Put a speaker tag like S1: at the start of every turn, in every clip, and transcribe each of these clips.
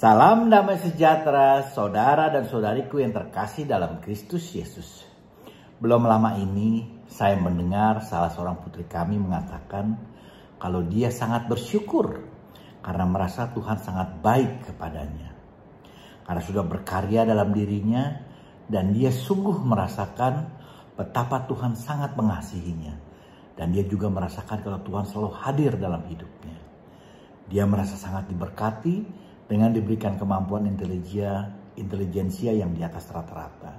S1: Salam damai sejahtera, saudara dan saudariku yang terkasih dalam Kristus Yesus. Belum lama ini saya mendengar salah seorang putri kami mengatakan kalau dia sangat bersyukur karena merasa Tuhan sangat baik kepadanya. Karena sudah berkarya dalam dirinya dan dia sungguh merasakan betapa Tuhan sangat mengasihinya. Dan dia juga merasakan kalau Tuhan selalu hadir dalam hidupnya. Dia merasa sangat diberkati dengan diberikan kemampuan intelijensia yang di atas rata-rata.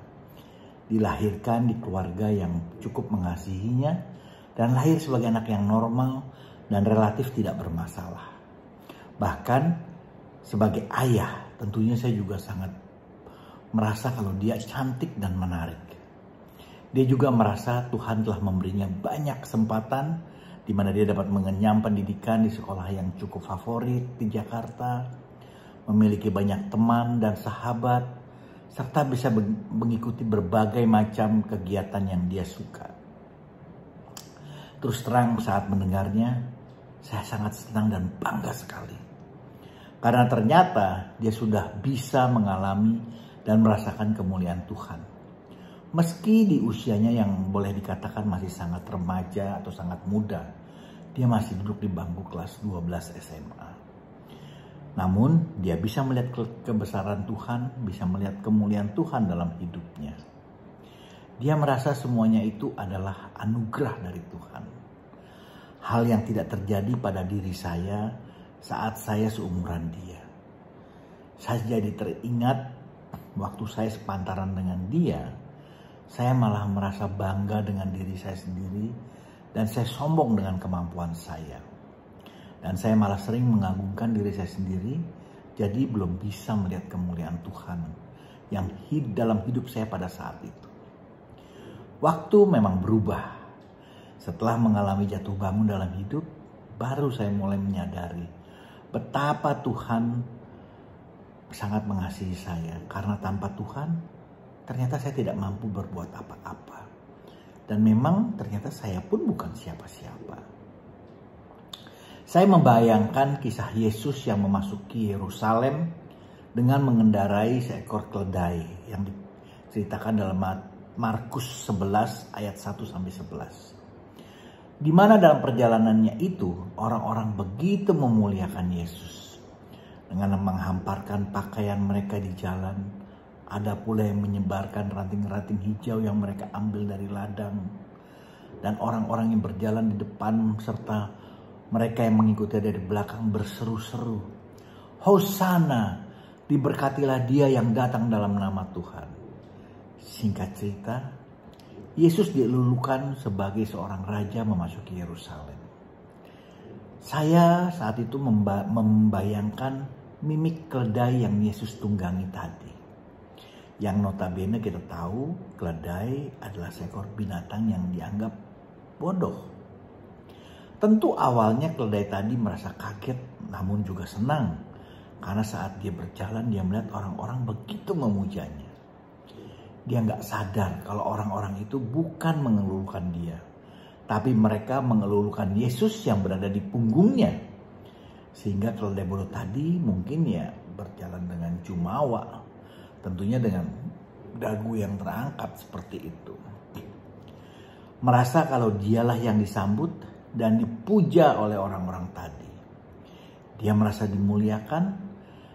S1: Dilahirkan di keluarga yang cukup mengasihinya dan lahir sebagai anak yang normal dan relatif tidak bermasalah. Bahkan sebagai ayah tentunya saya juga sangat merasa kalau dia cantik dan menarik. Dia juga merasa Tuhan telah memberinya banyak kesempatan di mana dia dapat mengenyam pendidikan di sekolah yang cukup favorit di Jakarta, memiliki banyak teman dan sahabat, serta bisa mengikuti berbagai macam kegiatan yang dia suka. Terus terang saat mendengarnya, saya sangat senang dan bangga sekali. Karena ternyata dia sudah bisa mengalami dan merasakan kemuliaan Tuhan. Meski di usianya yang boleh dikatakan masih sangat remaja atau sangat muda, dia masih duduk di bangku kelas 12 SMA. Namun dia bisa melihat kebesaran Tuhan, bisa melihat kemuliaan Tuhan dalam hidupnya. Dia merasa semuanya itu adalah anugerah dari Tuhan. Hal yang tidak terjadi pada diri saya saat saya seumuran dia. Saya jadi teringat waktu saya sepantaran dengan dia, saya malah merasa bangga dengan diri saya sendiri dan saya sombong dengan kemampuan saya. Dan saya malah sering mengagungkan diri saya sendiri, jadi belum bisa melihat kemuliaan Tuhan yang dalam hidup saya pada saat itu. Waktu memang berubah. Setelah mengalami jatuh bangun dalam hidup, baru saya mulai menyadari betapa Tuhan sangat mengasihi saya. Karena tanpa Tuhan, ternyata saya tidak mampu berbuat apa-apa. Dan memang ternyata saya pun bukan siapa-siapa. Saya membayangkan kisah Yesus yang memasuki Yerusalem dengan mengendarai seekor keledai yang diceritakan dalam Markus 11 ayat 1-11. Di mana dalam perjalanannya itu orang-orang begitu memuliakan Yesus. Dengan menghamparkan pakaian mereka di jalan, ada pula yang menyebarkan ranting-ranting hijau yang mereka ambil dari ladang. Dan orang-orang yang berjalan di depan serta mereka yang mengikuti dari belakang berseru-seru, Hosana, diberkatilah dia yang datang dalam nama Tuhan. Singkat cerita, Yesus dilulukan sebagai seorang raja memasuki Yerusalem. Saya saat itu membayangkan mimik keledai yang Yesus tunggangi tadi. Yang notabene kita tahu keledai adalah seekor binatang yang dianggap bodoh. Tentu awalnya keledai tadi merasa kaget namun juga senang. Karena saat dia berjalan dia melihat orang-orang begitu memujanya. Dia nggak sadar kalau orang-orang itu bukan mengelulukan dia. Tapi mereka mengelulukan Yesus yang berada di punggungnya. Sehingga keledai bodoh tadi mungkin ya berjalan dengan jumawa. Tentunya dengan dagu yang terangkat seperti itu. Merasa kalau dialah yang disambut dan dipuja oleh orang-orang tadi. Dia merasa dimuliakan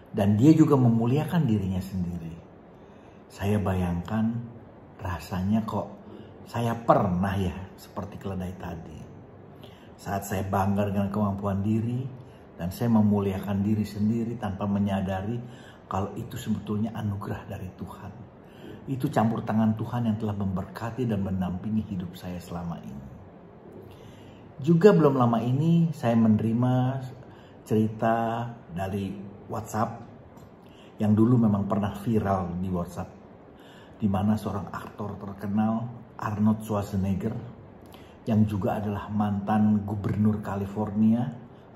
S1: dan dia juga memuliakan dirinya sendiri. Saya bayangkan rasanya kok saya pernah ya seperti keledai tadi. Saat saya bangga dengan kemampuan diri dan saya memuliakan diri sendiri tanpa menyadari kalau itu sebetulnya anugerah dari Tuhan. Itu campur tangan Tuhan yang telah memberkati dan mendampingi hidup saya selama ini. Juga belum lama ini saya menerima cerita dari WhatsApp yang dulu memang pernah viral di WhatsApp, di mana seorang aktor terkenal Arnold Schwarzenegger yang juga adalah mantan gubernur California,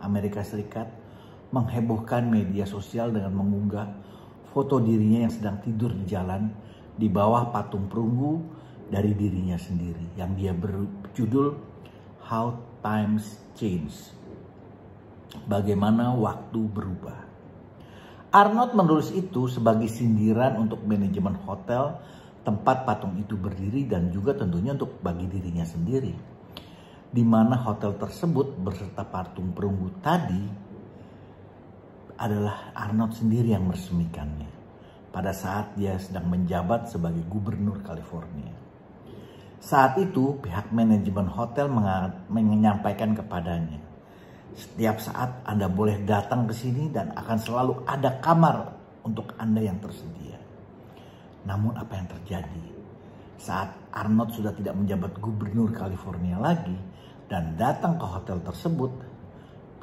S1: Amerika Serikat, menghebohkan media sosial dengan mengunggah foto dirinya yang sedang tidur di jalan di bawah patung perunggu dari dirinya sendiri yang dia berjudul How Times Change. Bagaimana waktu berubah. Arnold menulis itu sebagai sindiran untuk manajemen hotel tempat patung itu berdiri dan juga tentunya untuk bagi dirinya sendiri. Di mana hotel tersebut beserta patung perunggu tadi adalah Arnold sendiri yang meresmikannya pada saat dia sedang menjabat sebagai gubernur California. Saat itu pihak manajemen hotel menyampaikan kepadanya, setiap saat Anda boleh datang ke sini dan akan selalu ada kamar untuk Anda yang tersedia. Namun apa yang terjadi? Saat Arnold sudah tidak menjabat gubernur California lagi dan datang ke hotel tersebut,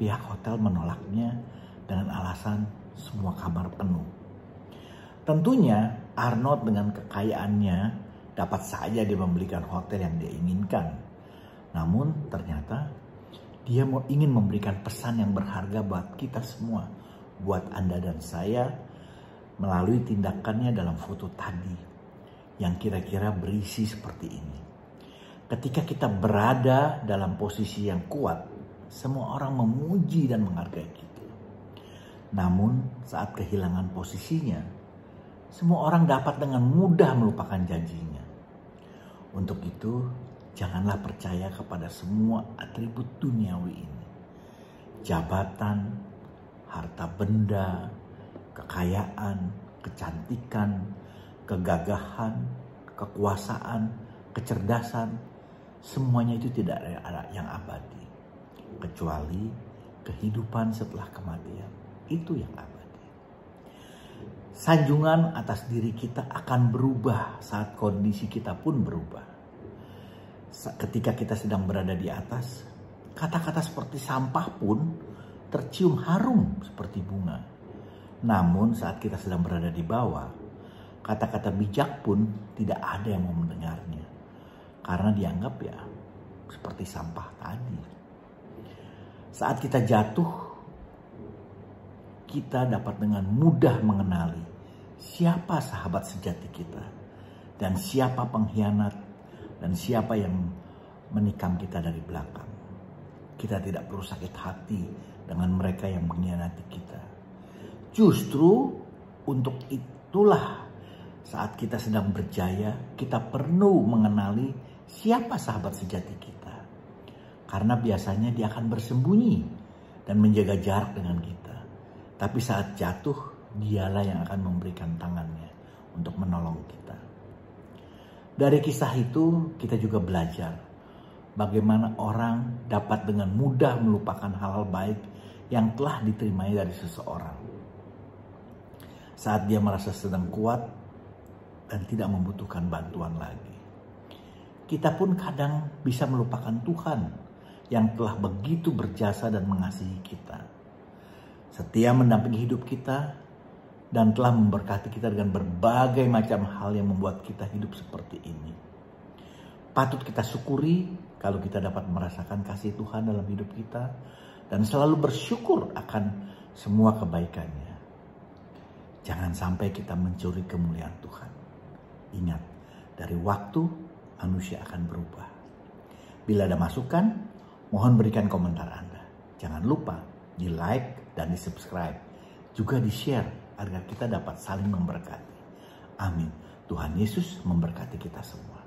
S1: pihak hotel menolaknya dengan alasan semua kamar penuh. Tentunya Arnold dengan kekayaannya dapat saja dia membelikan hotel yang dia inginkan. Namun ternyata dia ingin memberikan pesan yang berharga buat kita semua, buat Anda dan saya, melalui tindakannya dalam foto tadi yang kira-kira berisi seperti ini. Ketika kita berada dalam posisi yang kuat, semua orang memuji dan menghargai kita. Namun saat kehilangan posisinya, semua orang dapat dengan mudah melupakan janjinya. Untuk itu, janganlah percaya kepada semua atribut duniawi ini. Jabatan, harta benda, kekayaan, kecantikan, kegagahan, kekuasaan, kecerdasan, semuanya itu tidak ada yang abadi. Kecuali kehidupan setelah kematian, itu yang abadi. Sanjungan atas diri kita akan berubah saat kondisi kita pun berubah. Ketika kita sedang berada di atas, kata-kata seperti sampah pun tercium harum seperti bunga. Namun saat kita sedang berada di bawah, kata-kata bijak pun tidak ada yang mau mendengarnya. Karena dianggap ya seperti sampah tadi. Saat kita jatuh, kita dapat dengan mudah mengenali siapa sahabat sejati kita. Dan siapa pengkhianat. Dan siapa yang menikam kita dari belakang. Kita tidak perlu sakit hati dengan mereka yang mengkhianati kita. Justru untuk itulah saat kita sedang berjaya, kita perlu mengenali siapa sahabat sejati kita. Karena biasanya dia akan bersembunyi dan menjaga jarak dengan kita. Tapi saat jatuh, dialah yang akan memberikan tangannya untuk menolong kita. Dari kisah itu kita juga belajar bagaimana orang dapat dengan mudah melupakan hal-hal baik yang telah diterimai dari seseorang. Saat dia merasa sedang kuat dan tidak membutuhkan bantuan lagi. Kita pun kadang bisa melupakan Tuhan yang telah begitu berjasa dan mengasihi kita. Setia mendampingi hidup kita dan telah memberkati kita dengan berbagai macam hal yang membuat kita hidup seperti ini. Patut kita syukuri kalau kita dapat merasakan kasih Tuhan dalam hidup kita dan selalu bersyukur akan semua kebaikannya. Jangan sampai kita mencuri kemuliaan Tuhan. Ingat, dari waktu manusia akan berubah. Bila ada masukan, mohon berikan komentar Anda. Jangan lupa di like dan di subscribe. Juga di share agar kita dapat saling memberkati. Amin. Tuhan Yesus memberkati kita semua.